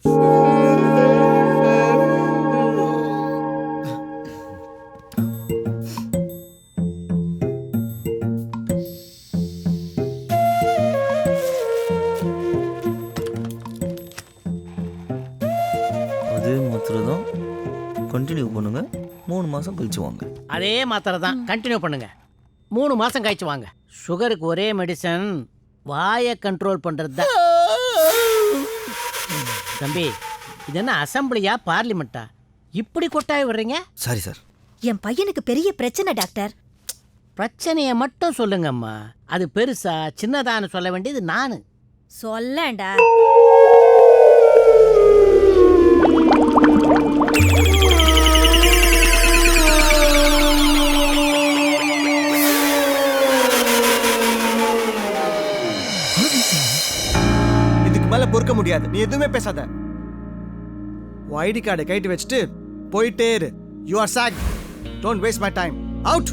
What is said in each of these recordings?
அதே மாத்திரை தான் கண்டினியூ பண்ணுங்க, 3 மாதம் கழிச்சு வாங்க. அதே மாத்திரை தான் கண்டினியூ பண்ணுங்க, 3 மாதம் கழிச்சு வாங்க. சுகருக்கு ஒரே மெடிசன் வாயை கண்ட்ரோல் பண்ணுறது தான். தம்பி, இது என்ன அசம்பிளியா பார்லிமெண்ட்டா? இப்படி கொட்டாய் விடுறீங்க? Sorry sir. என் பையனுக்கு பெரிய பிரச்சனை டாக்டர். பிரச்சனையை மட்டும் சொல்லுங்கம்மா. அது பெருசா சின்னதான்னு சொல்ல வேண்டியது நானு. சொல்லேன்டா. இதுக்கு மேல பொறுக்க முடியாது. நீ எதுவுமே பேசாத. ஐடி கார்டை கைட்டு வச்சுட்டு போயிட்டே இரு. You are sack. Don't waste my time. Out.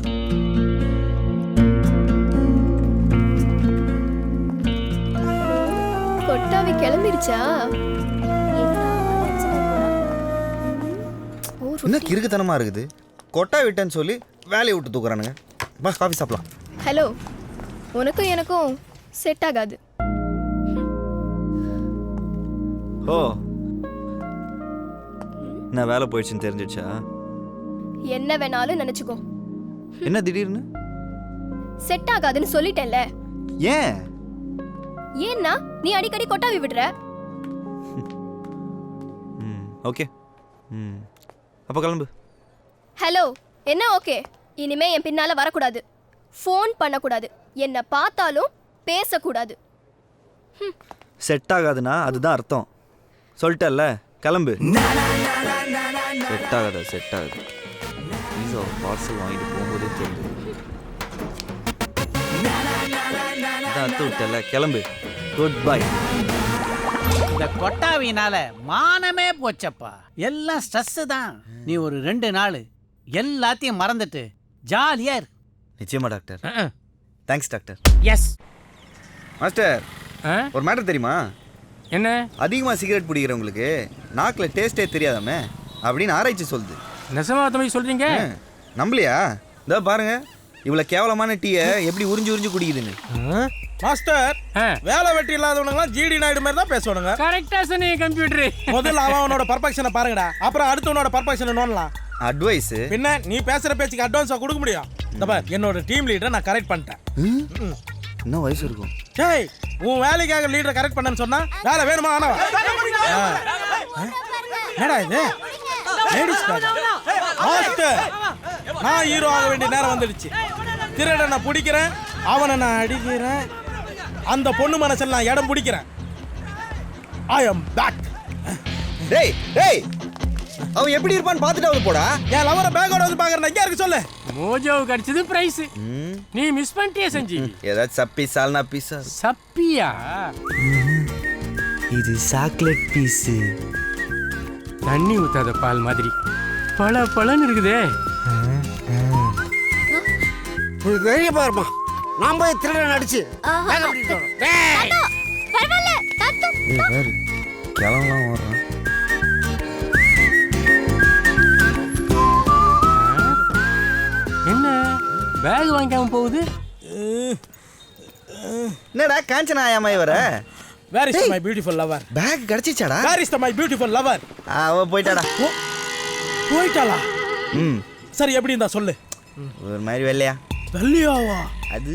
கொட்டாவி கிளம்பிருச்சா? என்ன கிறுக்குத்தனமா இருக்குது? கொட்டா விட்டேன்னு சொல்லி வேலையை விட்டு தூக்குறானுங்க. பா, காஃபி சாப்பிடலாம். ஹலோ, உனக்கும் எனக்கும் செட் ஆகாது. ஓ, நான் வேலை போயிடுச்சுன்னு தெரிஞ்சிடுச்சா? என்ன வேணாலும் நினைச்சுக்கோ. என்ன திடீர்னு? செட் ஆகாதுன்னு சொல்லிட்டேன்ல. ஏன்? ஏன்னா நீ அடிக்கடி கொட்டாவி விடுற. ஓகே, அப்போ கிளம்பு. ஹலோ, என்ன ஓகே? இனிமே என் பின்னால வரக்கூடாது, ஃபோன் பண்ணக்கூடாது, என்ன பார்த்தாலும் பேசக்கூடாது. செட் ஆகாதுன்னா அதுதான் அர்த்தம். சொல்லிட்டல்ல, கிளம்பு. செட் ஆகாதா? செட் ஆகுது. பீஸா பார்சல் வாங்கிட்டு போகும்போதே தெரியுது. அத்து விட்டல, கிளம்பு. Good bye. இந்த கொட்டாவினால மானமே போச்சப்பா. எல்லாம் ஸ்ட்ரெஸ் தான். நீ ஒரு 2 நாள் எல்லாத்தையும் மறந்துட்டு ஜாலியா இரு. நிச்சயமா doctor. Thanks doctor. Yes master, ஒரு மேட்டர் தெரியுமா? என்ன? அதிகமாக சிகரெட் பிடிக்கிறவங்களுக்கு நாக்கில் டேஸ்டே தெரியாதாமே அப்படின்னு ஆராய்ச்சி சொல்லுது. நெசமா தம்பி சொல்றீங்க? நம்பலையா? இதோ பாருங்க, இவ்வளோ கேவலமான டீயை எப்படி உறிஞ்சு உறிஞ்சு குடிக்குதுன்னு. மாஸ்டர், வேலை வெட்டி இல்லாதவனுங்களாம் ஜிடி நாயுடு மாதிரி தான் பேசுவானுங்க. கரெக்டா சொன்னீங்க கம்ப்யூட்டர். முதல்ல அவனோட பர்ஃபெக்ஷனை பாருங்கடா, அப்புறம் அடுத்தவனோட பர்ஃபெக்ஷனை நோண்டலாம். அட்வைஸ் பின்ன நீ பேசுற பேச்சுக்கு அட்வான்ஸா கொடுக்க முடியும். இந்த பார், என்னோட டீம் லீடரை நான் கரெக்ட் பண்ணிட்டேன். இன்னும் வயசு இருக்கும். டேய், உன் வேலைக்காக லீடரை கரெக்ட் பண்ணேன்னு சொன்னா வேலை வேணுமா? ஆனவா என்னடா இது? லேடிஸ் மாஸ்டர், நான் ஹீரோ ஆக வேண்டிய நேரம் வந்துடுச்சு. திருட நான் பிடிக்கிறேன், அவனை நான் அடிக்கிறேன், அந்த பொண்ணு மனசில் நான் இடம் பிடிக்கிறேன். ஐ அம் பேக். டேய் டேய், அவன் எப்படி இருப்பான்னு பார்த்துட்டு அவரு போடா. என் லவரை பேக்கோட வந்து பாக்குறேன். எங்க இருக்கு சொல்லு. மோஜோவுக்கு அடிச்சது பிரைஸ். நீ மிஸ் பண்ணிட்டியே செஞ்சி. ஏதாச்சும் சப்பி சால்னா பீஸா? சப்பியா? இது சாக்லேட் பீஸ். தண்ணி ஊத்தாத பால் மாதிரி பல பழன்னு இருக்குதே. வெளியே பாருமா, நான் போய் திருடன் அடிச்சு கிளம்பலாம் வர்றான். என்ன பேக் வாங்காம போகுது? என்னடா காஞ்சனா ஆயாமாய் வர? Where is my beautiful lover? Bag கிடைச்சிச்சாடா? Where is my beautiful lover? அவ போய்ட்டாடா. போய்ட்டாளா? சரி, எப்படி இருந்தா சொல்லு. ஒரு மாதிரி வெள்ளையா. வெள்ளையாவா? அது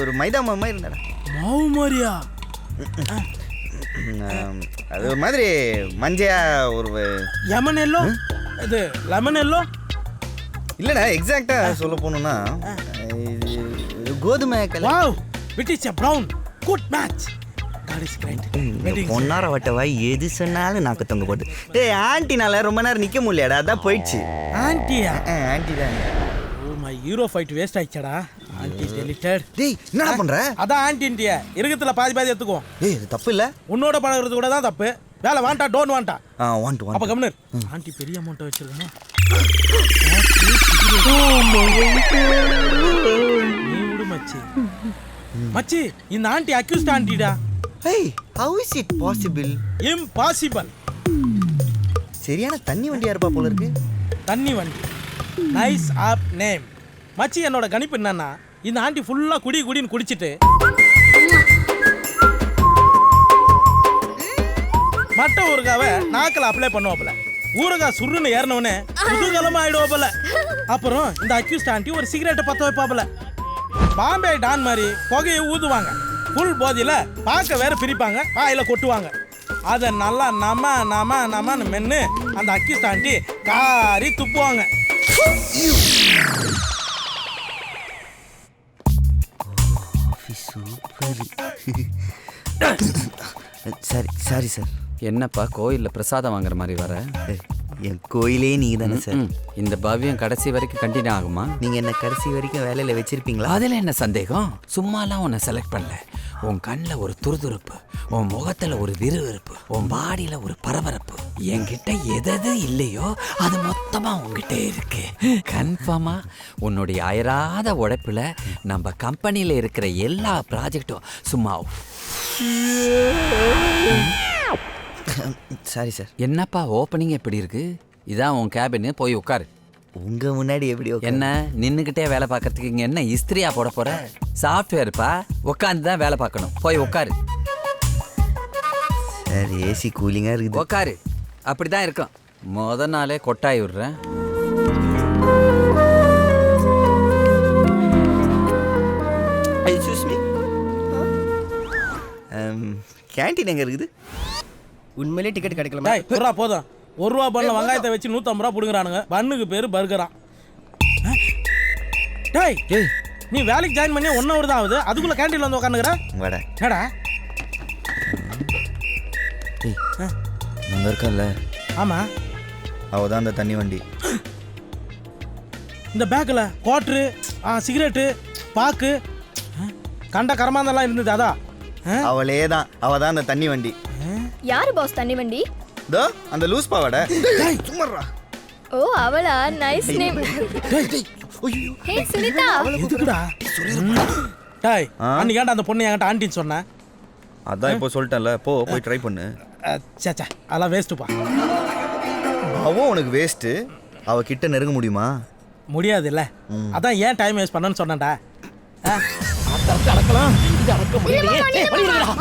ஒரு மைதா மாவு மாதிரி இருந்தாடா. மாவு மாதிரியா? அது ஒரு மாதிரி மஞ்சையா ஒரு லெமன் எல்லோ. இது லெமன் எல்லோ இல்லடா, எக்ஸாக்ட்டா சொல்ல போணும்னா இது கோதுமை colour. Wow, it is a brown. Good match. God is great. பொன்னார வட்டவாய் எது சொன்னாலும் நாக்கு தொங்க போட்டு. டேய், ஆன்ட்டினால ரொம்ப நேரம் நிக்க முடியலடா, அதான் போயிடுச்சு. ஆன்ட்டியா? ஆன்ட்டி தான். Oh, my hero fight waste ஆயிடுச்சடா. Aunty deleted. டேய், என்னடா பண்ற? அதான் ஆன்ட்டின்டியா இருக்கத்துல பாதி எடுத்துக்கோ. டேய், இது தப்பு இல்ல. உன்னோட பழகுறது கூட தான் தப்பு. வேலை வாண்டா டோன்ட் வாண்டா? வாண்ட். அப்ப கம்னர். ஆன்ட்டி பெரிய அமௌண்ட் வச்சிருக்கணும். நீ விடு மச்சி. மச்சி, இந்த ஆன்ட்டி அக்யூஸ்ட் ஆன்ட்டிடா. Hey, how is it possible? Impossible. சரியான தண்ணி வண்டியா இருப்பா போல இருக்கு. தண்ணி வண்டி, நைஸ் ஆப் நேம். மச்சி, என்னோட கணிப்பு என்னன்னா, இந்த ஆண்டி ஃபுல்லா குடின்னு குடிச்சிட்டு மட்ட ஊறுகாவை நாக்கில் அப்ளை பண்ணுவாப்புல. ஊறுகாய் சுருன்னு ஏறினவனே குதூகலமா ஆயிடுவாப்புல. அப்புறம் இந்த அக்யூஸ்ட் ஆண்டி ஒரு சிகரெட்டை பற்ற வைப்பாப்புல. பாம்பே டான் மாதிரி புகையை ஊதுவாங்க. ஃபுல் போதியில பார்க்க வேற பிரிப்பாங்க, வாயில கொட்டுவாங்க. அதை நல்லா நமன்னு மென்னு அந்த அக்யூஸ்ட் ஆண்டி காரி துப்புவாங்க. Sorry sir. என்னப்பா கோயிலில் பிரசாதம் வாங்குற மாதிரி வர? என் கோயிலே நீங்க தானே சார். இந்த பவ்யம் கடைசி வரைக்கும் கண்டினியூ ஆகுமா? நீங்க என்ன கடைசி வரைக்கும் வேலையில வச்சிருப்பீங்களா? அதில் என்ன சந்தேகம்? சும்மாலாம் உன்னை செலக்ட் பண்ணல. உன் கண்ணில் ஒரு துருதுருப்பு, உன் முகத்தில் ஒரு விறுவிறுப்பு, உன் பாடியில் ஒரு பரபரப்பு. என்கிட்ட எது இல்லையோ அது மொத்தமாக உங்ககிட்ட இருக்கு. கன்ஃபார்மா உன்னுடைய அயராத உழைப்புல நம்ம கம்பெனியில் இருக்கிற எல்லா ப்ராஜெக்டும் சும்மா. Sorry sir. என்னப்பா ஓப்பனிங் எப்படி இருக்கு? இதான் உன் கேபின்னு, போய் உட்காரு. உங்க முன்னாடி எப்படி என்ன நின்னுக்கிட்டே வேலை பார்க்கறதுக்கு இங்க என்ன இஸ்திரியா போட போற? சாஃப்ட்வேர்ப்பா, உட்காந்து தான் வேலை பார்க்கணும். போய் உட்காரு. சார், ஏசி கூலிங்கா இருக்குது. உட்காரு. அப்படிதான் இருக்கும். முத நாளே கொட்டாய் விடுறேன். கேன்டீன் எங்க இருக்குது? உண்மையிலே டிக்கெட் கிடைக்கல. டேய், புறா போதும். 1 ரூபா பண்ணல வெங்காயத்தை வச்சு 150 ரூபா புடுங்குறானுங்க. பண்ணுக்கு பேரு பர்கரா. டேய், நீ வேலைக்கு ஜாயின் பண்ணி 1 hour தான் ஆகுது, அதுக்குள்ள கேண்டீன்ல வந்து உட்காந்துக்கிற. வாடா. என்னடா? நாங்க இருக்கோம்ல. ஆமா, அவதான் அந்த தண்ணி வண்டி. இந்த பேக்கில் குவாட்ரு, சிகரெட்டு, பாக்கு, கண்ட கரமாந்தெல்லாம் இருந்தது. அதான் அவளே தான். அவதான் அந்த தண்ணி வண்டி. யாரு பாஸ் தண்ணி வண்டி? தோ அந்த லூஸ் பாவாடை. சும்மாடா. ஓ, அவளா? Nice name. ஹே சுனிதா. எதுக்குடா? டேய், அன்னைக்கு ஏன்டா அந்த பொண்ணு என்கிட்ட ஆண்டின்னு சொன்ன? அதான் இப்போ சொல்லிட்டேன்ல, போய் ட்ரை பண்ணு. சேச்சா, அதெல்லாம் வேஸ்ட்டுப்பா. அவ உனக்கு வேஸ்ட்டு. அவ கிட்ட நெருங்க முடியுமா? முடியாது இல்ல. அதான் ஏன் டைம் வேஸ்ட் பண்ணன்னு சொன்னேன்டா.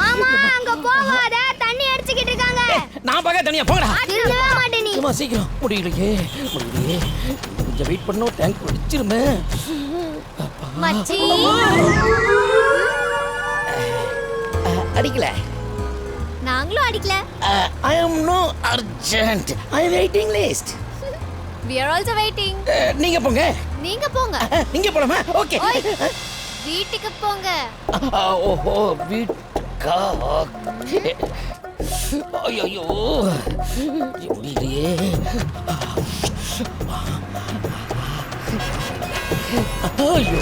மாமா, அங்க போகாத, தண்ணி அடிச்சிட்டு இருக்காங்க. நான் பார்க்க தனியா போங்கடா. திரும்பவே மாட்டே நீ. சும்மா சீக்கிரம். முடியலையே. கொஞ்சம் வெயிட் பண்ணோம். டேங்க் அடிச்சிருமே. மச்சி அடிக்கல. நாங்களும் அடிக்கல. I am no urgent. I am waiting list. We are also waiting. நீங்க போங்க. நீங்க போங்க. நீங்க போலாமா? ஓகே. வீட்டுக்கு போங்க. ஓஹோ, வீட்டுக்கா? ஐயோ, முடியலையே. ஐயோ,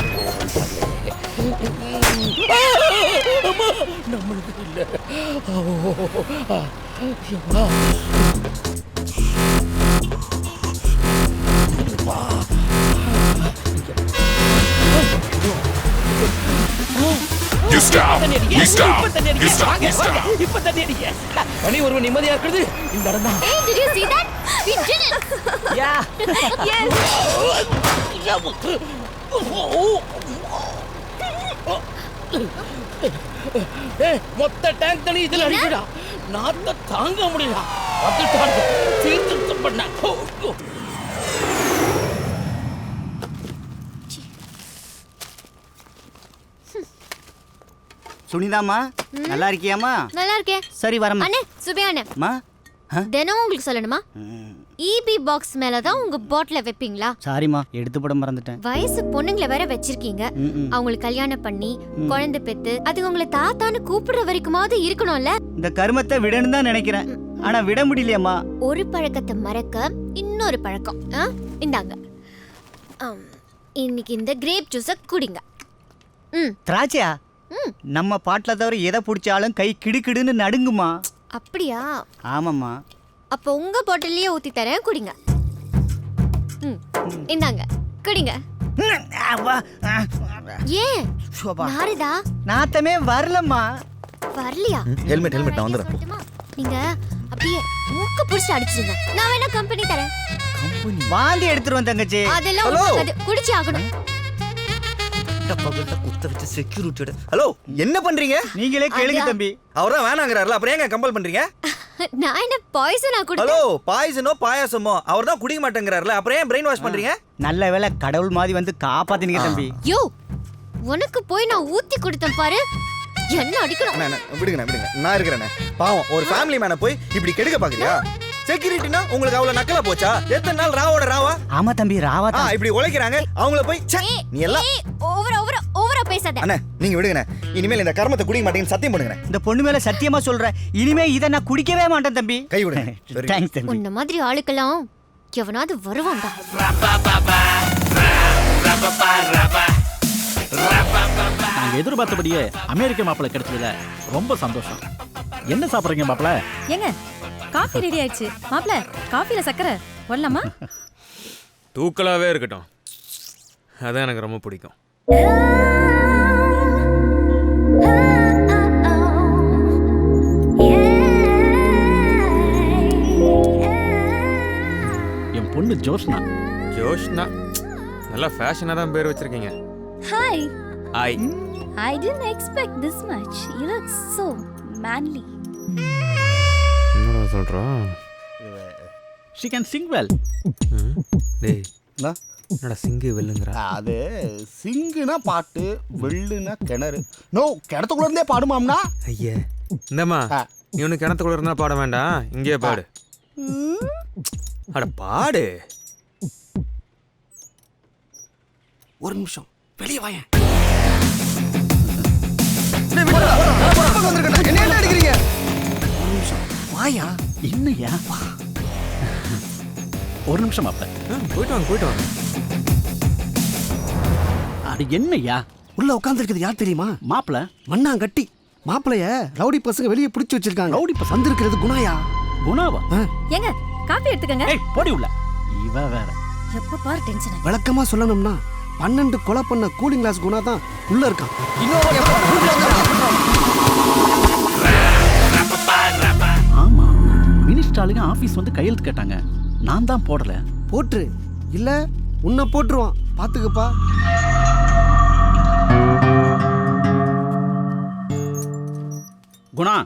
நம்மளுக்கு இல்லை. இப்ப தண்ணி அடிக்க பனி ஒருவன் நிம்மதியா இருக்கிறது இந்த இடம் தான். Hey, did you see that? We did it. Yeah. Yes. மொத்த டேங்க் தண்ணி இதுல அடிக்கடா. நாத்த தாங்க முடியல. அதுதான் தீர்த்து பண்ண. சுனிதாம்மா, நல்லா இருக்கியாம்மா? நல்லா இருக்கேன். சரி வரமா. அண்ணே, சுபே அண்ணே. அம்மா, தினம் உங்களுக்கு சொல்லணுமா? EB பாக்ஸ் மேல தான் உங்க பாட்டில வைப்பீங்களா? சாரிம்மா, எடுத்து போட மறந்துட்டேன். வயசு பொண்ணுங்களை வேற வச்சிருக்கீங்க. அவங்களுக்கு கல்யாணம் பண்ணி குழந்தை பெத்து அது உங்களை தாத்தான்னு கூப்பிடுற வரைக்குமாவது இருக்கணும்ல. இந்த கருமத்தை விடணும் தான் நினைக்கிறேன், ஆனா விட முடியலையம்மா. ஒரு பழக்கத்தை மறக்க இன்னொரு பழக்கம். இந்தாங்க, இன்னைக்கு இந்த கிரேப் ஜூஸ குடிங்க. திராட்சையா? நம்ம பாட்டில தவிர எதை பிடிச்சாலும் கை கிடுக்கிடுன்னு நடுங்குமா. அப்படியா? ஆமாம்மா. அப்போ உங்க பாட்டிலேயே ஊத்தி தரேன், குடிங்க. இந்தாங்க, குடிங்க. ஏன் நாரதா? நாத்தமே வரலம்மா. வரலையா? ஹெல்மெட் நான் வந்துடுறேன். நீங்க அப்படியே மூக்கு புடிச்சு அடிச்சிருங்க. நான் வேணா கம்பெனி தரேன். வாந்தி எடுத்துருவோம் தங்கச்சி. அதெல்லாம் Hello? ஒண்ணாகாது. குடிச்சு ஆகணும். பகல்ல குத்த வச்சு செக்யூரிட்டியோட. ஹலோ, என்ன பண்றீங்க? நீங்களே கேளுங்க தம்பி. அவர்தான் வேணாங்கறாருல, அப்புறம் ஏங்க கம்பல் பண்றீங்க? நான் என்ன பாய்சனா கொடுத்தேன்? ஹலோ, பாய்சனோ பாயாசமோ அவர்தான் குடிக்க மாட்டேங்கறாருல, அப்புறம் ஏன் பிரெயின் வாஷ் பண்றீங்க? நல்ல வேளை கடவுள் மாதிரி வந்து காப்பாத்தினீங்க தம்பி. யோ, உனக்கு போய் நான் ஊத்தி கொடுத்தேன் பாரு. என்ன அடிக்கணும்? விடுங்க விடுங்க, நான் இருக்கிறேனே. பாவம், ஒரு ஃபேமிலி மேனை போய் இப்படி கெடுக்க பாக்குறியா? செக்யூரிட்டினா உங்களுக்கு அவ்வளவு நக்கலா போச்சா? எத்தனை நாள் ராவோட ராவா? ஆமா தம்பி, ராவா தான். இப்படி உழைக்கிறாங்க, அவங்கள போய் ச்சே, நீ எல்லாம் ஓவரா பேசாத. அண்ணா, நீங்க விடுங்கண்ணே. இனிமேல் இந்த கர்மத்தை குடிக்க மாட்டேங்கன்னு சத்தியம் பண்ணுங்க. இந்த பொண்ணு மேல சத்தியமா சொல்றேன், இனிமே இதை நான் குடிக்கவே மாட்டேன் தம்பி. கை விடுங்க. தேங்க்ஸ் தம்பி. உன்ன மாதிரி ஆளுக்கெல்லாம் எவனாவது வருவான்டா. நாங்க எதிர்பார்த்தபடியே அமெரிக்க மாப்பிள்ளை கிடைச்சதுல ரொம்ப சந்தோஷம். என்ன சாப்பிடுறீங்க மாப்பிள்ளை? ஏங்க காஃபி ரெடி ஆயிடுச்சு. மாப்ள, காஃபில சக்கரை போடலாமா? தூக்கலாவே இருக்கட்டும், அதான் எனக்கு ரொம்ப பிடிக்கும். என் பொண்ணு ஜோஷ்னா. ஜோஷ்னா நல்லா ஃபேஷனா தான் பேர் வச்சிருக்கீங்க. Hi. Hi. I didn't expect this much. You look so manly. என்னடா சொல்றா? She can sing well. டேய், என்னடா சிங்கு வெல்லுங்கறா? அது சிங்குனா பாட்டு, வெள்ளுனா கிணறு. நோ, கிணத்துக்குள்ள இருந்தே பாடுமாம்னா? ஐயே, இந்தம்மா, நீ ஒன்று கிணத்துக்குள்ள இருந்தா பாட வேண்டாம், இங்கே பாடு. அட பாடு. ஒரு நிமிஷம் வெளியே வாயேன். என்ன அடிக்கிறீங்க? வாயா, என்னையா? ஒரு நிமிஷம் மாப்பிள்ளை. போயிட்டு வாங்க, போயிட்டு வாங்க. அது என்னையா? உள்ள உட்காந்துருக்குது யார் தெரியுமா? மாப்பிள்ளை மண்ணாங்கட்டி. மாப்பிளைய ரவுடி பசங்க வெளியே பிடிச்சு வச்சிருக்காங்க. ரவுடி பசங்க வந்திருக்கிறது குணாயா. குணாவா? ஏங்க காஃபி எடுத்துக்கங்க. ஏய், போடி உள்ள. இவ வேற. எப்ப பாரு டென்ஷன். விளக்கமா சொல்லணும்னா 12 கொலை பண்ண கூலிங் கிளாஸ் குணா தான் உள்ள இருக்கான். ஆமா, மினிஸ்டாலுங்க ஆபீஸ் வந்து கையெழுத்து கேட்டாங்க, நான் தான் போடல. போட்டுரு, இல்ல உன்னை போட்டுருவான், பாத்துக்கப்பா. குணா,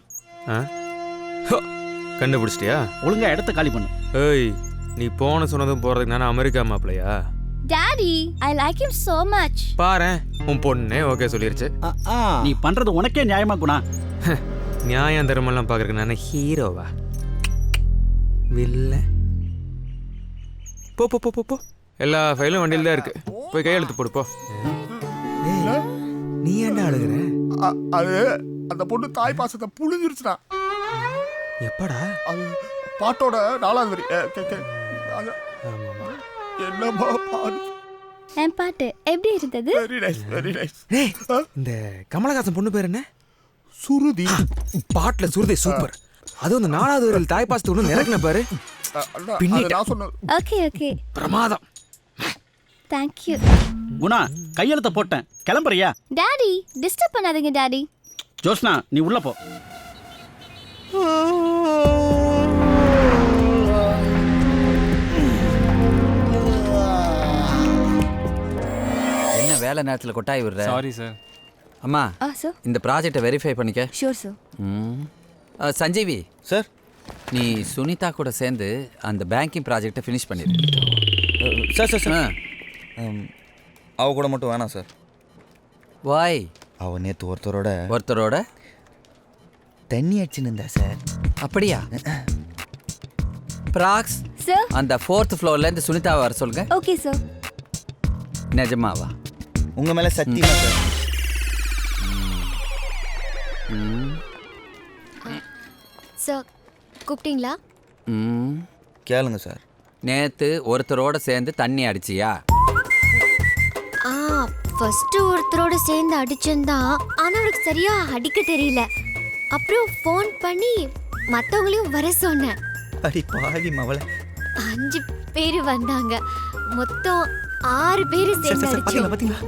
கண்டுபிடிச்சிட்டியா? ஒழுங்கா இடத்த காலி பண்ணு. ஏய், நீ போன சொன்னதும் போறதுக்கு நானே அமெரிக்கா மாப்பிளையா? Daddy, I like him so much. பாரேன், உன் பொண்ணே ஓகே சொல்லிருச்சு. நீ பண்றது உனக்கே நியாயமா குணா? நியாயம் தர்மம்லாம் பாக்குறதுக்கு நானே ஹீரோவா? வில்ல. போ போ போ போ போ, எல்லா ஃபைலும் வண்டியில் தான் இருக்கு, போய் கையெழுத்து போடு போ. நீ என்ன அழுகுற? அது அந்த பொண்ணு தாய் பாசத்தை புழிஞ்சிருச்சுடா. எப்படா? அது பாட்டோட 4வது வரி. என்னமா பாடு. என் பாட்டு எப்படி இருந்தது? Very nice, very nice. இந்த கமலஹாசன் பொண்ணு பேர் என்ன? சுருதி. பாட்டுல சுருதி சூப்பர். அதுவும் அந்த 4வது வரியில் தாய் பாசத்தை ஒன்று நிறக்கின பாரு. நான் சொன்னது. ஓகே ஓகே, பிரமாதம். thank you. குணா, கையெழுத்த போட்டேன், கிளம்புறியா? டாடி டிஸ்டர்ப் பண்ணாதீங்க டாடி. ஜோஷ்னா, நீ உள்ள போ. என்ன வேலை நேரத்தில் கொட்டாய் விடுற? Sorry sir. அம்மா, சார். இந்த ப்ராஜெக்டை வெரிஃபை பண்ணிக்க. Sure sir. சஞ்சீவி சார், நீ சுனிதா கூட சேர்ந்து அந்த பேங்கிங் ப்ராஜெக்டை ஃபினிஷ் பண்ணிடு. சார் சார் சார், அவ கூட மட்டும் வேணாம் சார். வாய்? அவ நேற்று ஒருத்தரோட தண்ணி அடிச்சுன்னு இருந்தா சார். அப்படியா? ப்ராக்ஸ் சார். அந்த 4th ஃப்ளோர்லேருந்து சுனிதாவை வர சொல்லுங்க. Okay sir. நிஜமாவா? உங்க மேல சத்தியமா சார். சார், கூப்பிட்டீங்களா? கேளுங்க சார். நேத்து ஒருத்தரோட சேர்ந்து தண்ணி அடிச்சியா? ஃபர்ஸ்ட் ஒருத்தரோட சேர்ந்து அடிச்சேன்தான், ஆனா அவருக்கு சரியா அடிக்க தெரியல. அப்புறம் ஃபோன் பண்ணி மற்றவங்களையும் வர சொன்னேன். அடி பாவி மவள. 5 பேர் வந்தாங்க, மொத்தம் 6 பேர் சேர்ந்து அடிச்சோம். பாத்தீங்களா?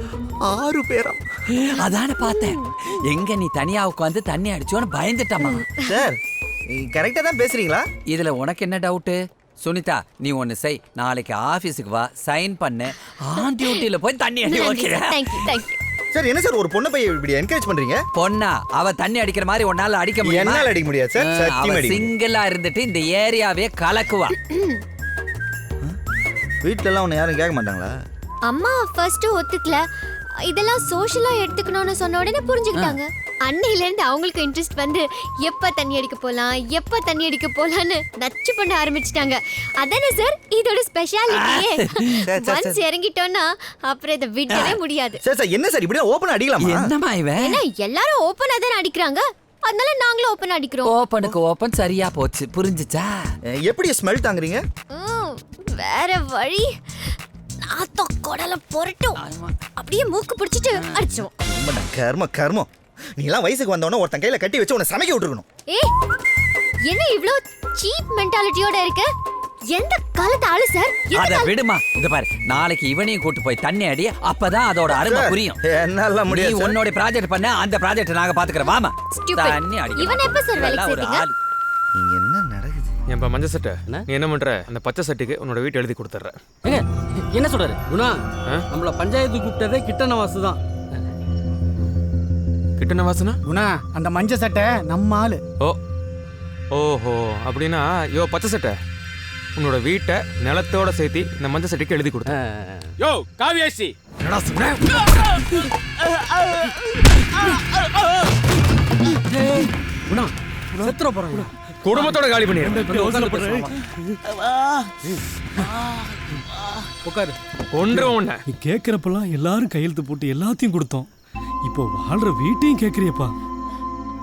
6 பேரா? அதானே பார்த்தேன். எங்க நீ தனியா உட்காந்து தண்ணி அடிச்சோன்னு பயந்துட்டமா சார், கரெக்டா தான் பேசுறீங்களா? இதுல உனக்கு என்ன டவுட்டு? சுனிதா, நீ ஒன்னு செய். நாளைக்கு ஆபீஸுக்கு வா, சைன் பண்ணு. ஆன் டியூட்டில போய் தண்ணி அடி. ஓகே. தேங்க்யூ. சார் என்ன சார் ஒரு பொண்ணை போய் இப்படி என்கரேஜ் பண்றீங்க? பொண்ணா? அவ தண்ணி அடிக்கிற மாதிரி உன்னால அடிக்க முடியுமா? என்னால அடிக்க முடியாது சார். சத்தியமா அடிக்க. சிங்கிளா இருந்துட்டு இந்த ஏரியாவே கலக்குவா. வீட்ல எல்லாம் உன்னை யாரும் கேட்க மாட்டாங்களா? அம்மா ஃபர்ஸ்ட் ஒத்துக்கல. இதெல்லாம் சோஷியலா எடுத்துக்கணும்னு சொன்ன உடனே புரிஞ்சுக்கிட்டாங்க. அன்னையில இருந்து அவங்களுக்கு இன்ட்ரெஸ்ட் வந்து எப்ப தண்ணி அடிக்க போலாம்னு நச்சு பண்ண ஆரம்பிச்சிட்டாங்க. அதானே சார் இதோட ஸ்பெஷாலிட்டியே. ஒன்ஸ் இறங்கிட்டோம்னா அப்புறம் இதை விடவே முடியாது. சார் என்ன சார் இப்படி ஓபன் அடிக்கலாமா? என்னமா இவன்? ஏன்னா எல்லாரும் ஓபனா தானே அடிக்கிறாங்க, அதனால நாங்களும் ஓபன் அடிக்கிறோம். ஓபனுக்கு ஓபன் சரியா போச்சு. புரிஞ்சுச்சா? எப்படி ஸ்மெல் தாங்குறீங்க? வேற வழி. நாத்தம் கொடல பொரட்டும் அப்படியே மூக்கு பிடிச்சிட்டு அடிச்சோம். கர்மம். நீ எல்லாம் வயசுக்கு வந்தவன ஒருத்தன் கையில கட்டி வச்சு உன்னை சமைக்க விட்டுருக்கணும். என்ன இவ்ளோ சீப் மென்டாலிட்டியோட இருக்க? எந்த காலத்து ஆளு சார்? அத விடுமா. இத பாரு, நாளைக்கு இவனையும் கூட்டி போய் தண்ணி அடி. அப்பதான் அதோட அருமை புரியும். என்னால முடியாது. நீ உன்னோட ப்ராஜெக்ட் பண்ண, அந்த ப்ராஜெக்ட் நாங்க பாத்துக்கறோம். வாமா. தண்ணி அடி. இவன் எப்ப சார் வேலைக்கு சேர்த்தீங்க? நீங்க என்ன நடக்குது? ஏன்பா மஞ்ச சட்டை, நீ என்ன பண்ற? அந்த பச்சை சட்டைக்கு உன்னோட வீட்டு எழுதி கொடுத்துட்ற. என்ன சொல்றாரு குணா? நம்மள பஞ்சாயத்து கூப்பிட்டதே கிட்டனவாசு தான். கிட்டனவாசனா? குணா, அந்த மஞ்ச சட்டை நம்ம ஆளு. ஓஹோ, அப்படின்னா பச்சை சட்டை உன்னோட வீட்டை நிலத்தோட சேர்த்து இந்த மஞ்ச சட்டைக்கு எழுதி கொடுத்த. யோ காவியாசி, என்னடா சொல்ற? குணா செத்துற போறாங்க. குடும்பத்தோட காலி பண்ணிடு. உட்காரு. ஒன்றும் ஒண்ணு. நீ கேட்குறப்பெல்லாம் எல்லாரும் கையெழுத்து போட்டு எல்லாத்தையும் கொடுத்தோம். இப்போ வாழ்ற வீட்டையும் கேட்குறியப்பா.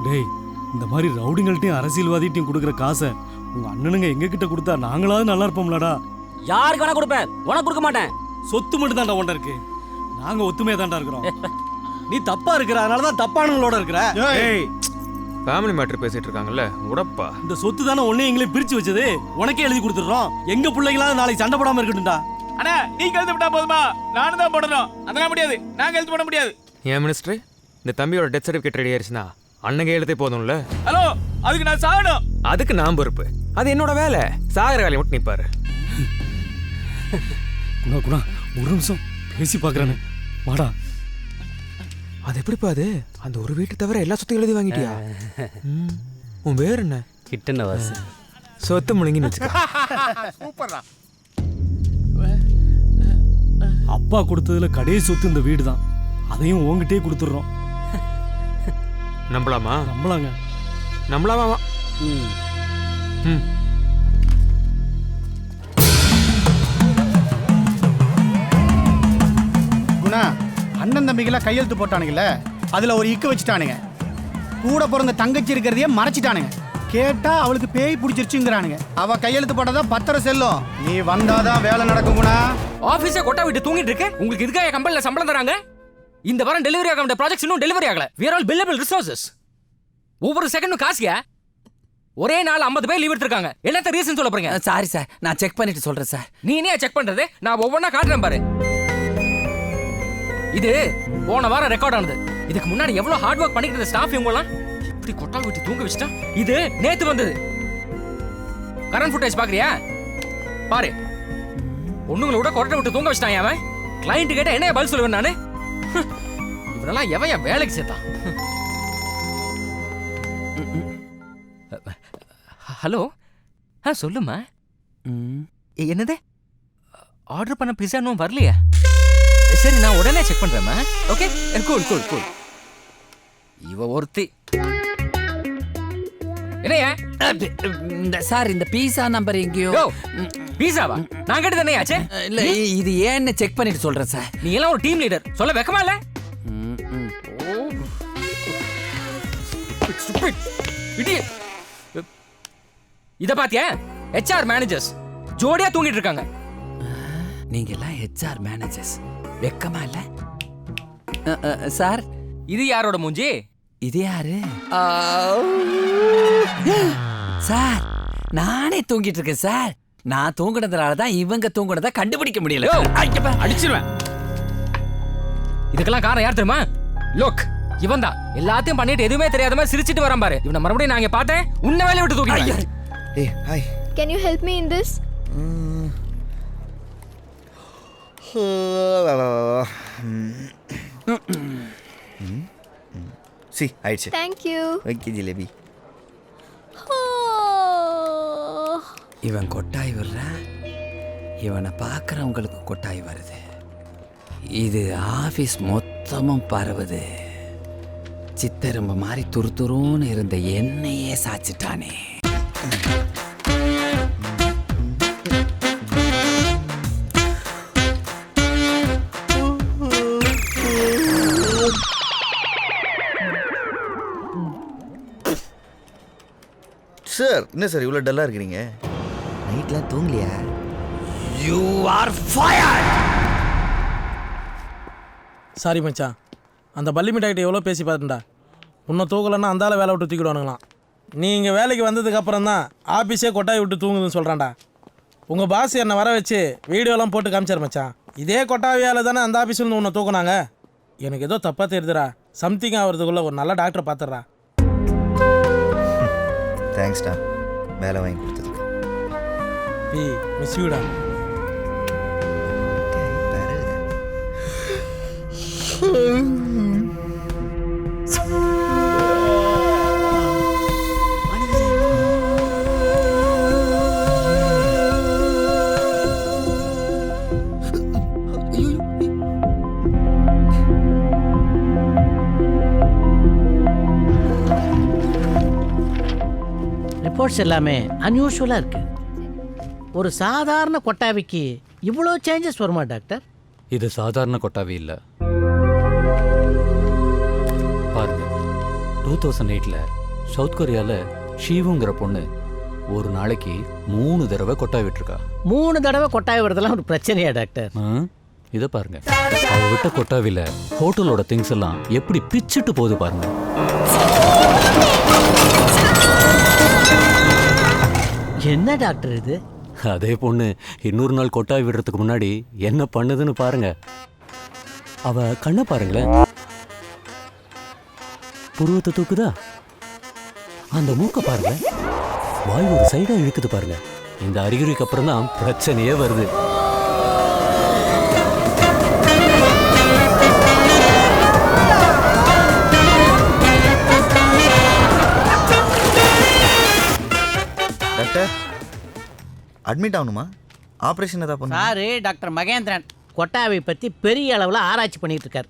டேய், இந்த மாதிரி ரவுடிங்கள்ட்டையும் அரசியல்வாதிட்டையும் கொடுக்குற காசை உங்க அண்ணனுங்க எங்க கிட்ட கொடுத்தா நாங்களாவது நல்லா இருப்போம்லடா. யாருக்கு வேணா கொடுப்பேன், உனக்கு கொடுக்க மாட்டேன். சொத்து மட்டும் தான்டா ஒன்றா இருக்கு. நாங்க ஒத்துமையா தான்டா இருக்கிறோம். நீ தப்பா இருக்கிற, அதனாலதான் தப்பானவங்களோட இருக்கிற. ஃபேமிலி மேட்டர் பேசிட்டு இருக்காங்கல்ல, உடப்பா. இந்த சொத்து தானே ஒன்னே எங்களையும் பிரிச்சு வச்சது. உனக்கே எழுதி கொடுத்துடுறோம். எங்க பிள்ளைங்களாவது நாளைக்கு சண்டை போடாம இருக்கட்டும்டா. அண்ணா நீங்க எழுதி விட்டா போதுமா? நானும் தான் போடணும். அதெல்லாம் முடியாது, நாங்க எழுதி போட முடியாது. ஏன் மினிஸ்டர், இந்த தம்பியோட டெத் சர்டிஃபிகேட் ரெடி ஆயிருச்சுன்னா அண்ணங்க எழுத்தே போதும்ல? ஹலோ, அதுக்கு நான் சாகணும். அதுக்கு நான் பொறுப்பு. அது என்னோட வேலை. சாகர வேலையை மட்டும் நிப்பாரு. குணா ஒரு நிமிஷம் பேசி பாக்குறானே, வாடா. அது எப்படிப்பா? அது அந்த ஒரு வீட்டு தவிர எல்லா சொத்தையும் எழுதி வாங்கிட்டியா? உன் பேர் என்ன? கிட்டனவாசு. சொத்து முழுங்கின்னு வச்சுக்க. சூப்பர்டா. அப்பா கொடுத்ததுல கடைசி சொத்து இந்த வீடு தான். அதையும் உங்ககிட்டயே கொடுத்துடுறோம். நம்பலாமா? நம்பலாங்க. நம்பலாமா? குணா, அண்ணன் தம்பிகளா கையெழுத்து போட்டானுங்கல்ல, அதுல ஒரு இக்கு வச்சுட்டானுங்க. கூட பிறந்த தங்கச்சி இருக்கிறதையே மறைச்சிட்டானுங்க. கேட்டா அவளுக்கு பேய் பிடிச்சிருச்சுங்கிறானுங்க. அவ கையெழுத்து போட்டதா பத்திரம் செல்லும். நீ வந்தாதான் வேலை நடக்கும் குணா. ஆபீஸே கொட்டா விட்டு தூங்கிட்டு இருக்கு. உங்களுக்கு இதுக்காக கம்பெனில சம்பளம் தராங்க? இந்த வாரம் டெலிவரி ஆக வேண்டிய ப்ராஜெக்ட்ஸ் இன்னும் டெலிவரி ஆகல. we are all billable resources. ஒவ்வொரு செகண்டும் காசியா? ஒரே நாள் 50 பேர் லீவ் எடுத்துருக்காங்க. என்னத்த ரீசன் சொல்ல போறீங்க? சாரி சார், நான் செக் பண்ணிட்டு சொல்றேன் சார். நீ என்ன செக் பண்றது? நான் ஒவ்வொன்றா காட்டுறேன் பாரு. இது போன வாரம் ரெக்கார்ட் ஆனது. இதுக்கு முன்னாடி எவ்வளவு ஹார்ட் ஒர்க் பண்ணிட்டு இருந்த ஸ்டாஃப் இவங்கலாம் இப்படி கொட்டா விட்டு தூங்க வச்சுட்டா. இது நேத்து வந்தது. கரண்ட் ஃபுட்டேஜ் பாக்குறியா? பாரு. ஒண்ணுங்களை விட கொட்டை விட்டு தூங்க வச்சுட்டான் அவன். கிளையண்ட் கேட்ட என்ன பதில் சொல்லுவேன் நானு? இவனெல்லாம் எவன் என் வேலைக்கு சேர்த்தான்? ஹலோ, சொல்லுமா. என்னது? ஆர்டர் பண்ண பிஸா இன்னும் வரலையா? சரி, நான் உடனே செக் பண்றேம்மா. Okay, cool cool cool. இவ ஒருத்தி. என்னையா சார், இந்த பீஸா நம்பர் எங்கேயோ. பீஸாவா? நான் கேட்டது என்ன ஆச்சு? இல்ல, இது ஏன்னு செக் பண்ணிட்டு சொல்றேன் சார். நீ எல்லாம் ஒரு டீம் லீடர், சொல்ல வெக்கமா இல்ல? இத பாத்தியா? HR மேனேஜர்ஸ் ஜோடியா தூங்கிட்டு இருக்காங்க. நீங்க எல்லாம் HR மேனேஜர்ஸ், வெக்கமா இல்ல? சார், இது யாரோட மூஞ்சி? இது யாரு? சார், நானே தூங்கிட்டு இருக்கேன் சார். நான் தூங்குனதுனால தான் இவங்க தூங்குனதை கண்டுபிடிக்க முடியல. அடிச்சிருவேன். இதுக்கெல்லாம் காரணம் யார் தெரியுமா? லோக், இவன் தான் எல்லாத்தையும் பண்ணிட்டு எதுவுமே தெரியாத மாதிரி சிரிச்சிட்டு வரான் பாரு. இவனை மறுபடியும் நான் இங்க பார்த்தேன், உன்னை வேலையை விட்டு தூக்கிடுவேன். ஏய் hi. Can you help me in this? C ஆயிடுச்சு. Thank you. ஓகே ஜிலேபி. இவன் கொட்டாய் விடுறான், இவனை பார்க்குறவங்களுக்கு கொட்டாய் வருது. இது ஆஃபீஸ் மொத்தமும் பரவுது. சித்தரும்பு மாதிரி துருதுருன்னு இருந்த என்னையே சாச்சிட்டானே. சார் என்ன சார் இவ்வளோ டல்லாக இருக்கிறீங்க? நைட்லாம் தூங்கலையா? You are fired. சாரி மச்சான், அந்த பள்ளி மிட்டாய்கிட்ட எவ்வளோ பேசி பார்த்துட்டா. இன்னும் தூக்கலைன்னா அந்தால வேலை விட்டு தூக்கிடுவானுங்களாம். நீ இங்கே வேலைக்கு வந்ததுக்கு அப்புறம் தான் ஆஃபீஸே கொட்டாய் விட்டு தூங்குதுன்னு சொல்கிறான்டா. உங்கள் பாஸ் என்னை வர வச்சு வீடியோலாம் போட்டு காமிச்சார் மச்சான். இதே கொட்டாவியால் தானே அந்த ஆஃபீஸ்லேருந்து உன்னை தூக்குனாங்க. எனக்கு ஏதோ தப்பாக தெரியுதுடா. சம்திங் ஆகிறதுக்குள்ளே ஒரு நல்ல டாக்டரை பார்த்துட்றா. தேங்க்ஸ்டா வேலை வாங்கி கொடுத்ததுக்கு. மிஸ் யூடா. ரிப்போர்ட்ஸ் எல்லாமே அன்யூஷுவலாக இருக்கு. ஒரு சாதாரண கொட்டாவிக்கு இவ்வளோ சேஞ்சஸ் வருமா டாக்டர்? இது சாதாரண கொட்டாவி இல்லை. பாருங்க, 2008 சவுத் கொரியாவில் ஷீவுங்கிற பொண்ணு ஒரு நாளைக்கு 3 தடவை கொட்டாய் விட்டுருக்கா. 3 தடவை கொட்டாய் விடுறதுலாம் ஒரு பிரச்சனையா டாக்டர்? இதை பாருங்க, அவ விட்ட கொட்டாவில ஹோட்டலோட திங்ஸ் எல்லாம் எப்படி பிச்சுட்டு போகுது பாருங்க. என்ன டாக்டர் இது? அதே பொண்ணு இன்னொரு நாள் கொட்டாய் விடுறதுக்கு முன்னாடி என்ன பண்ணுதுன்னு பாருங்க. அவ கண்ணை பாருங்களேன், புருவத்தை தூக்குதா, அந்த மூக்க பாருங்க, வாய் ஒரு சைடா இழுக்குது பாருங்க. இந்த அறிகுறிக்கு அப்புறம் தான் பிரச்சனையே வருது. டாக்டர் அட்மிட் ஆகணுமா? ஆப்ரேஷன் ஏதாவது பண்ணணும்? சாரு டாக்டர் மகேந்திரன் கொட்டாவை பற்றி பெரிய அளவில் ஆராய்ச்சி பண்ணிட்டு இருக்காரு.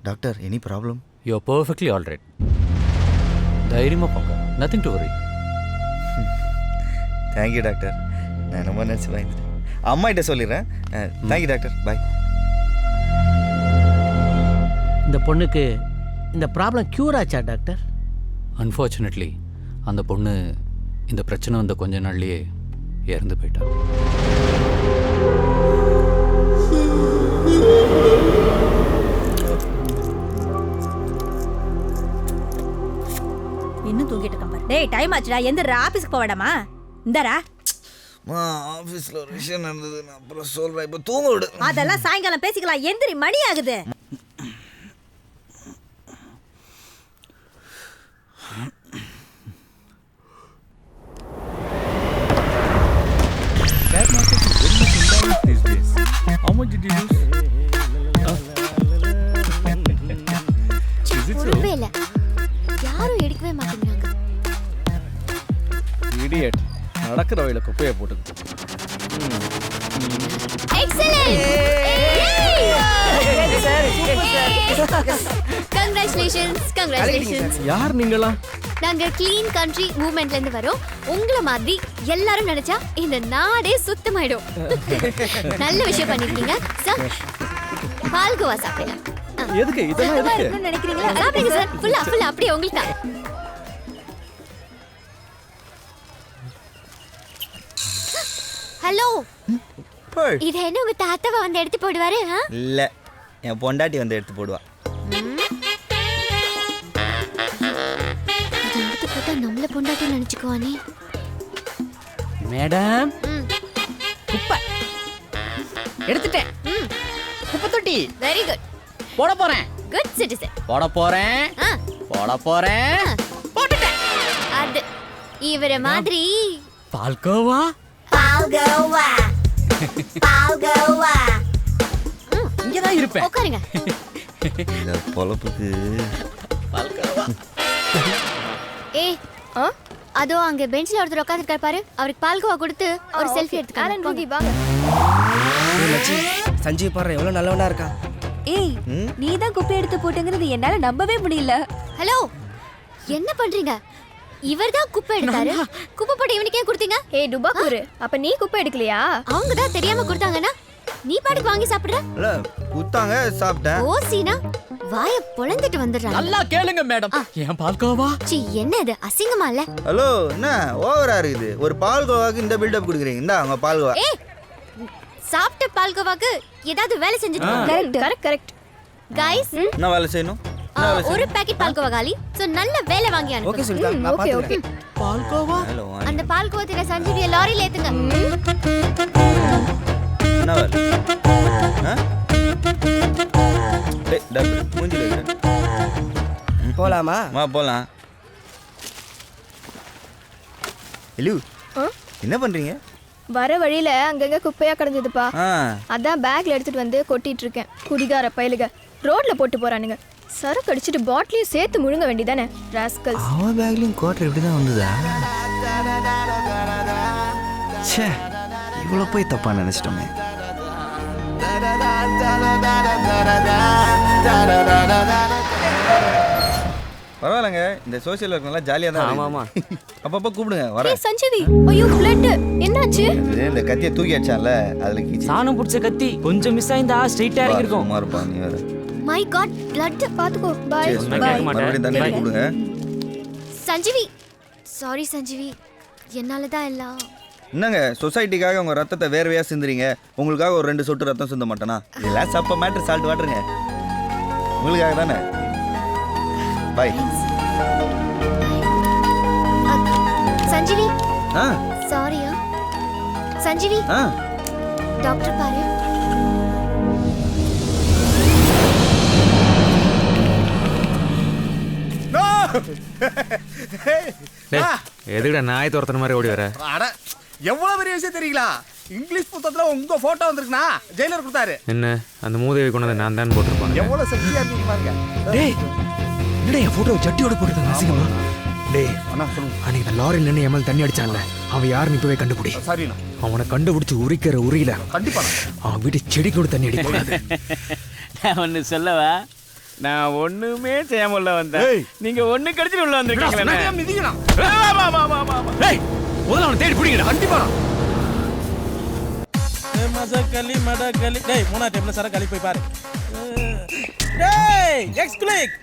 Doctor any problem? You are perfectly all right. தைரியமாக போங்க, nothing to worry. Thank you doctor. நான் ரொம்ப நினச்சி வாங்கிட்டேன். அம்மா கிட்ட சொல்லிடுறேன். தேங்க்யூ டாக்டர், பாய். இந்த பொண்ணுக்கு இந்த ப்ராப்ளம் க்யூர் ஆச்சா டாக்டர்? அன்ஃபார்ச்சுனேட்லி அந்த பொண்ணு இந்த பிரச்சனை வந்த கொஞ்ச நாள்லயே இறந்து போயிட்டா. இன்னும் தூங்கிட்டு இருக்கான் பாரு. டேய் டைம் ஆச்சுடா, எந்திரா, ஆபீஸ்க்கு போக வேண்டாமா? இந்தாரா. ஆஃபீஸில் ஒரு விஷயம் நடந்தது, நான் அப்புறம் சொல்கிறேன். இப்போ தூங்க விடு. அதெல்லாம் சாயங்காலம் பேசிக்கலாம். எந்திரி, மணி ஆகுது. ஒருவேளை யாரும் எடுக்கவே மாட்டேங்கிறாங்க. இடியட், நடக்கிற வழியில குப்பையை போட்டு. கங்க்ராச்சுலேஷன்ஸ். யார் நீங்களா? நாங்க கிளீன் கண்ட்ரி மூவ்மெண்ட்ல இருந்து வரோம். உங்களை மாதிரி எல்லாரும் நினைச்சா இந்த நாடே சுத்தமாயிடும். நல்ல விஷயம் பண்ணிருக்கீங்க சார். பால்கோவா சாப்பிடலாம். எதுக்கு இதெல்லாம் எதுக்கு நினைக்கிறீங்களா? சாப்பிடுங்க சார். ஃபுல்லா அப்படியே உங்களுக்கு தான். ஹலோ, இது என்ன உங்க தாத்தாவை வந்து எடுத்து போடுவாரு? இல்ல, என் பொண்டாட்டி வந்து எடுத்து போடுவா. இது எடுத்து போட்டா நம்மள பொண்டாட்டி நினைச்சுக்குவானே. மேடம், குப்பை எடுத்துட்டேன். குப்பை தொட்டி வெரி குட். போட போறேன். Good citizen. போட போறேன் போட போறேன். போட்டுட்டேன். அது இவர மாதிரி பால்கோவா பால்கோவா பால்கோவா. இங்கதான் இருப்பேன். உட்காருங்க. இந்த பொழப்புக்கு ஏய் அதோ அங்க பெஞ்ச்ல ஒருத்தர் உட்கார்ந்திருக்காரு பாரு. அவருக்கு பால்கோவா கொடுத்து ஒரு செல்ஃபி எடுத்துக்கலாம். ரூபி வாங்க. சஞ்சீவ் பாரு எவ்வளவு நல்லவனா இருக்கா. ஏய் நீ தான் குப்பை எடுத்து போட்டுங்கிறது என்னால நம்பவே முடியல. ஹலோ என்ன பண்றீங்க? இவர்தான் குப்பை எடுத்தாரு. குப்பை போட்டு இவனுக்கே கொடுத்தீங்க? ஏய் டுபாக்கூரு, அப்ப நீ குப்பை எடுக்கலையா? அவங்க தான் தெரியாம கொடுத்தாங்கன்னா நீ பாட்டுக்கு வாங்கி சாப்பிடுற. இல்ல குத்தாங்க சாப்பிட்டேன். ஓ சீனா வாய பொளந்துட்டு வந்துடுறாங்க. நல்லா கேளுங்க மேடம். ஏன் பால்கோவா? சீ என்ன இது அசிங்கமா இல்ல? ஹலோ என்ன ஓவரா இருக்குது? ஒரு பால்கோவாக்கு இந்த பில்டப் கொடுக்குறீங்க. இந்தா அவங்க பால்கோவா. ஏய் சாப்பிட்ட பால்கோவாக்கு ஏதாவது வேலை செஞ்சுட்டு கரெக்ட் கரெக்ட் கரெக்ட். गाइस என்ன வேலை செய்யணும்? ஒரு பாக்கெட் பால்கோவா காலி. சோ நல்ல வேலை வாங்கி அனுப்பு. ஓகே சுல்தான் நான் ஓகே பாத்துக்கிறேன். ஓகே. பால்கோவா அந்த பால்கோவா தின சஞ்சீவிய லாரியில ஏத்துங்க. என்ன வேலை? டேய் டாக்டர் மூஞ்சில இரு. போலாமா? வா போலாம். ஹலோ என்ன பண்றீங்க? வர வழியில அங்கங்க குப்பையா கிடந்ததுப்பா. ஆ அதான் பேக்ல எடுத்துட்டு வந்து கொட்டிட்டு இருக்கேன். குடிகார பயலுக ரோட்ல போட்டு போறானுங்க. சரக்கு அடிச்சிட்டு பாட்டிலையும் சேர்த்து முழுங்க வேண்டியதானே ராஸ்கல்ஸ். அவன் பேக்லயும் குவார்டர் இப்படி தான் வந்ததா? ச்சே இவ்வளோ போய் தப்பா நினைச்சிட்டோமே. பரவாயில்லைங்க, இந்த சோசியல் ஒர்க் நல்லா ஜாலியாக தான். ஆமாம் அப்பப்போ கூப்பிடுங்க வரேன். ஏய் சஞ்சீவி, ஐயோ பிளட் என்னாச்சு? இந்த கத்தியை தூக்கி அடிச்சான்ல அதுல கீச்சு. சாணம் பிடிச்ச கத்தி கொஞ்சம் மிஸ் ஆயிருந்தா ஸ்ட்ரைட்டா இறங்கி இருக்கும். சும்மா இருப்பா நீ வேற. மை காட் blood பாத்துக்கோ. Bye bye. மறுபடியும் தண்ணி கூப்பிடுங்க. சஞ்சீவி சாரி சஞ்சீவி என்னால தான் எல்லாம். என்னங்க சொசைட்டிக்காக உங்க ரத்தத்தை வேர்வையா சிந்துறீங்க, உங்களுக்காக ஒரு 2 சொட்டு ரத்தம் சிந்த மாட்டேனா? இதெல்லாம் சப்ப மேட்டர் சால்ட் வாட்டருங்க, உங்களுக்காக தானே. By. Sanjeevi ah Saria Sanjeevi. Ah doctor பாரு. எதுக்குடா நாய் துரத்துற மாதிரி ஓடி வர? அட எவ்வளவு பெரிய விஷயம் தெரியுங்களா? இங்கிலீஷ் புத்தகத்துல உங்க போட்டோ வந்திருக்குனா ஜெயிலர் கொடுத்தாரு. என்ன அந்த மூதேவி கொண்டு வந்து நான் தான் போட்டிருப்பாங்க. எவ்வளவு சக்தியா இருக்கீங்க பாருங்க. டேய் என்னடா என் போட்டோ சட்டியோட போட்டுருக்காங்க அசிங்கமா. டேய் அண்ணா சொல்லுங்க. அன்னைக்கு இந்த லாரில நின்னு எம்எல் தண்ணி அடிச்சான்ல, அவன் யாருன்னு இப்பவே கண்டுபிடி. சரிண்ணா அவனை கண்டுபிடிச்சு உரிக்கிற உரியில கண்டிப்பா அவன் வீட்டு செடி கூட தண்ணி அடிக்கூடாது. நான் ஒன்று சொல்லவா? நான் ஒண்ணுமே செய்யாம வந்தேன். நீங்க ஒண்ணு கடிச்சிட்டு உள்ள வந்திருக்கீங்களா? மிதிக்கலாம். டேய் முதல்ல அவனை தேடி பிடிங்கடா. கண்டிப்பா மசக்கலி மடக்கலி. டேய் மூணா டைம்ல சரக்கு அடி போய் பாரு. டேய் எக்ஸ்க்ளிக்,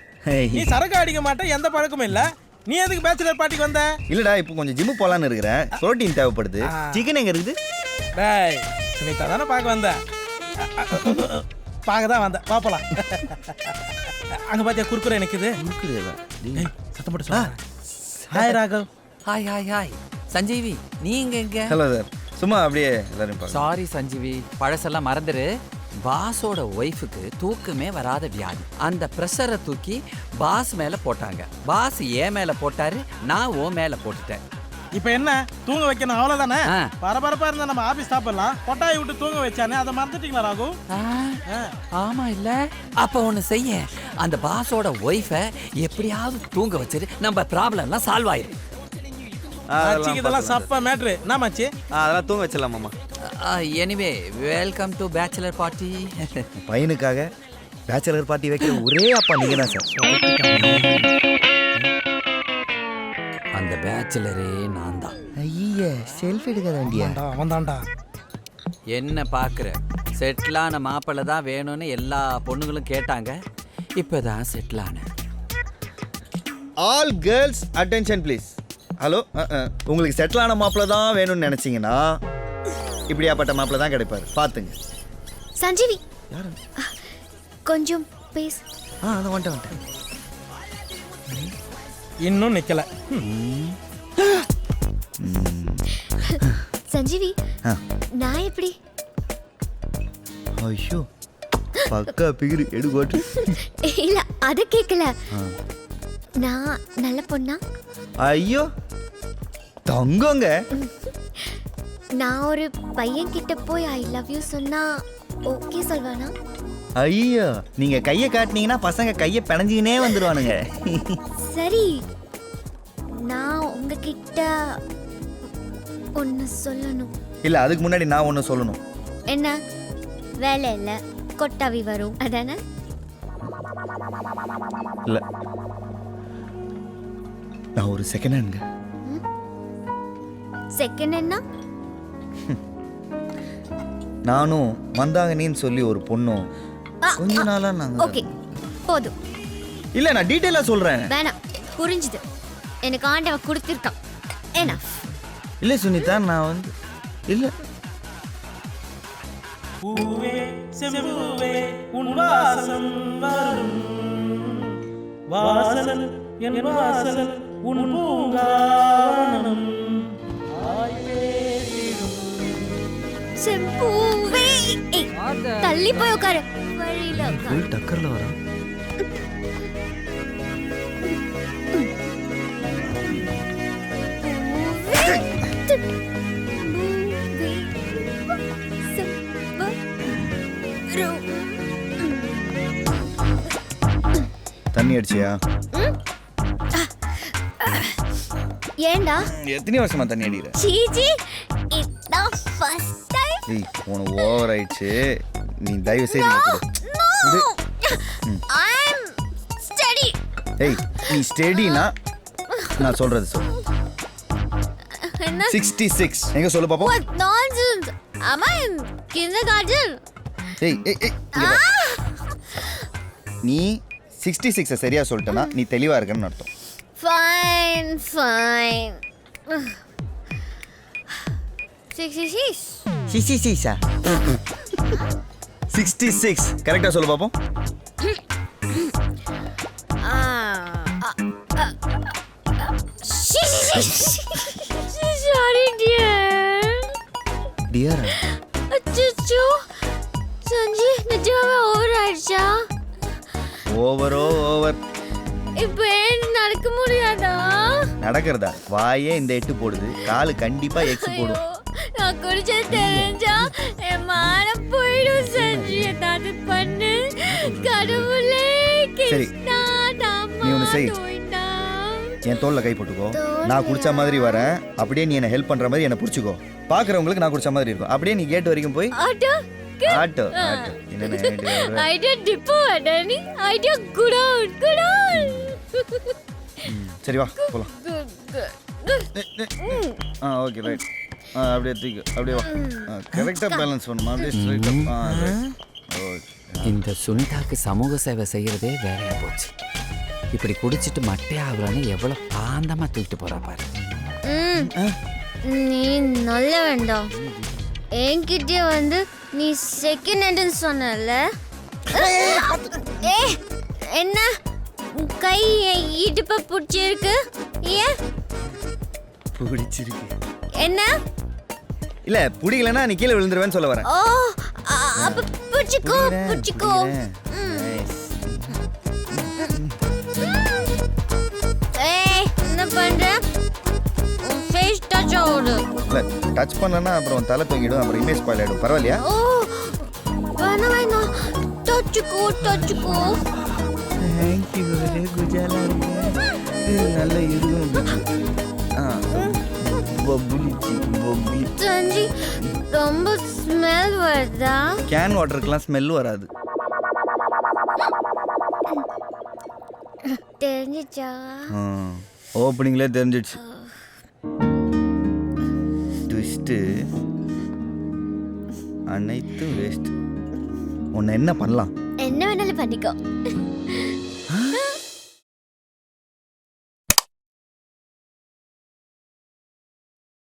நீ சரக்கு அடிக்க மாட்டே, எந்த பழக்கமும் இல்ல. நீ எதுக்கு பேச்சுலர் பார்ட்டிக்கு வந்த? இல்லடா இப்போ கொஞ்சம் ஜிம் போலான்னு இருக்கிறேன், புரோட்டீன் தேவைப்படுது. சிக்கன் எங்க இருக்குது? டேய் சுனிதா தானே பார்க்க வந்த? பார்க்க தான் வந்த, பாப்பலாம். அங்க பாத்தியா குறுக்குற நிக்குது. டேய் சத்தம் போட்டு சொல்லு. Hi Raghav. Hi hi hi Sanjeevi, நீங்க எங்க? ஹலோ சார், சும்மா அப்படியே எல்லாரும் பாருங்க. சாரி சஞ்சீவி, பழசெல்லாம் மறந்துரு. பாஸோட ஒய்ஃபுக்கு தூக்கமே வராத வியாதி. அந்த ப்ரெஷரை தூக்கி பாஸ் மேல போட்டாங்க. பாஸ் ஏன் மேல போட்டாரு, நான் ஓ மேல போட்டுட்டேன். இப்போ என்ன தூங்க வைக்கணும் அவ்வளவுதானே? பரபரப்பா இருந்தா நம்ம ஆபீஸ் சாப்பிடலாம். கொட்டாயை விட்டு தூங்க வச்சானே, அதை மறந்துட்டீங்களா ராகு? ஆமா இல்ல. அப்ப ஒண்ணு செய்ய, அந்த பாஸோட ஒய்ஃபை எப்படியாவது தூங்க வச்சிரு, நம்ம ப்ராப்ளம் எல்லாம் சால்வ் ஆயிரும். இதெல்லாம் சப்பா மேட்ரு. என்ன மாச்சி? அதெல்லாம் தூங்க வச்சிடலாம் மாமா. Anyway welcome to bachelor party. பையனுக்காக பேச்சுலர் பார்ட்டி வைக்கிற ஒரே அப்பா நீங்க தான் சார். அந்த பேச்சுலரே நான் தான். ஐயா செல்ஃபி எடுக்காதாண்டியா? அவன் தான்டா. என்ன பார்க்குற, செட்டிலான மாப்பிள்ளை தான் வேணும்னு எல்லா பொண்ணுங்களும் கேட்டாங்க. இப்போதான் செட்டில் ஆனேன். All girls attention please. Hello, உங்களுக்கு செட்டில் ஆன மாப்பிள்ளை தான் வேணும்னு நினச்சிங்கன்னா இப்படியாப்பட்ட மாப்பிள்ளை தான் கிடைப்பாரு, பார்த்துங்க. சஞ்சீவி கொஞ்சம் பேசு. அதை வந்துட்டேன். இன்னும் நிக்கல. சஞ்சீவி நான் எப்படி? ஐயோ பக்கா பிகிரு எடு கோட்டு. இல்ல அத கேக்கல. நான் நல்ல பொண்ணா? ஐயோ தங்கங்க. நான் ஒரு பையன் கிட்ட போய் ஐ லவ் யூ சொன்னா ஓகே சொல்வானா? ஐயோ நீங்க கையை காட்டினீங்கன்னா பசங்க கையை பிணைஞ்சிக்கினே வந்துருவானுங்க. சரி, நான் உங்ககிட்ட ஒன்னு சொல்லணும். இல்ல அதுக்கு முன்னாடி நான் ஒன்னு சொல்லணும். என்ன? வேலை இல்ல கொட்டாவி வரும் அதானே? இல்ல நான் ஒரு செகண்ட் ஹேண்ட்ங்க. செகண்ட் என்ன? நானும் வந்தாங்கன்னு சொல்லி ஒரு பொண்ணும் கொஞ்ச நாளா நாங்க. ஓகே போதும். இல்ல நான் டீடைலா சொல்றேன். வேணாம், புரிஞ்சுது. எனக்கு ஆண்டவன் கொடுத்திருக்கான். என்ன? இல்ல சுனிதா நான் வந்து இல்ல. பூவே செம்பூவே உன் வாசம் வரும் வாசல் என் வாசல் உன் பூங்காவனம் செம்பூவே. தள்ளி போய் உட்காரு. வழியில ஃபுல் டக்கர்ல வரா. தண்ணி அடிச்சியா? ஏண்டா? எத்தனை வருஷமா தண்ணி அடிக்கிற? சீஜி இதான் ஃபர்ஸ்ட் டைம். ஏய் உனக்கு ஓவர் ஆயிடுச்சு. நீ தயவு செய்து ஐ அம் ஸ்டடி. ஏய் நீ ஸ்டடினா நான் சொல்றது சொல்லு. என்ன? 66 எங்க சொல்லு பாப்போம். What nonsense. Am I in kindergarten? ஏய் ஏய் ஏய் இங்க வா. நீ 66 சரியா சொல்லிட்டனா நீ தெளிவா இருக்கன்னு அர்த்தம். Fine, fine. 66. 66 கரெக்ட்டா சொல்லு பாப்போம். Sorry dear. Dear. அச்சச்சோ. சஞ்சி நிஜமாவே ஓவர் ஆயிடுச்சா? ஓவர். இப்போ ஏன் நடக்க முடியாதா? நடக்கிறதா? வாயே இந்த 8 போடுது. காலு கண்டிப்பா எக்ஸ் போடும். நான் குடிச்ச தெரிஞ்சா என் மானம் போயிடும். சஞ்சி ஏதாவது பண்ணு கடவுளே. சரி நீ ஒன்று செய். என் தோல்ல கை போட்டுக்கோ. நான் குடிச்ச மாதிரி வரேன். அப்படியே நீ என்ன ஹெல்ப் பண்ற மாதிரி என்ன பிடிச்சிக்கோ. பாக்குறவங்களுக்கு நான் குடிச்ச மாதிரி இருக்கும். அப்படியே நீ கேட் வரைக்கும் போய் ஆட்டோ என்ன ஐடியா டிப்போ அடனி ஐடியா குட் சரி வா போலாம். Okay right. அப்படியே தூக்கு. அப்படியே வா. கரெக்டா பேலன்ஸ் பண்ணணும். அப்படியே ஸ்ட்ரைட்டா. இந்த சுனிதாக்கு சமூக சேவை செய்யறதே வேலையா போச்சு. இப்படி குடிச்சிட்டு மட்டே ஆகுறான்னு எவ்வளவு பாந்தமா தூக்கிட்டு போறா பாரு. நீ நல்ல வேண்டாம். என்கிட்டே வந்து நீ செகண்ட் ஹேண்ட்னு சொன்னல. என்ன கை இடுப்ப பிடிச்சிருக்கு? ஏன் பிடிச்சிருக்கு? என்ன? இல்ல பிடிக்கலனா நீ கீழே விழுந்துருவேன்னு சொல்ல வரேன். ஓ அப்ப பிடிச்சிக்கோ. என்ன பண்ற? ஃபேஸ் டச் ஆகுது. இல்ல டச் பண்ணனா அப்புறம் தலை தூக்கிடும். அப்புறம் இமேஜ் ஸ்பாயில் ஆயிடும். பரவாயில்லையா? ஓ வேணாம். டச்சுக்கோ. Thank you. ஒரே குஜாலா இருக்கு. நல்ல இருக்கும். பப்ளி. சஞ்சி ரொம்ப ஸ்மெல் வருதா? கேன் வாட்டருக்குலாம் ஸ்மெல் வராது. தெரிஞ்சிச்சா? ஓப்பனிங்லேயே தெரிஞ்சிடுச்சு. ட்விஸ்ட்டு அனைத்தும் வேஸ்ட். உன்னை என்ன பண்ணலாம்? என்ன வேணாலும் பண்ணிக்கோ.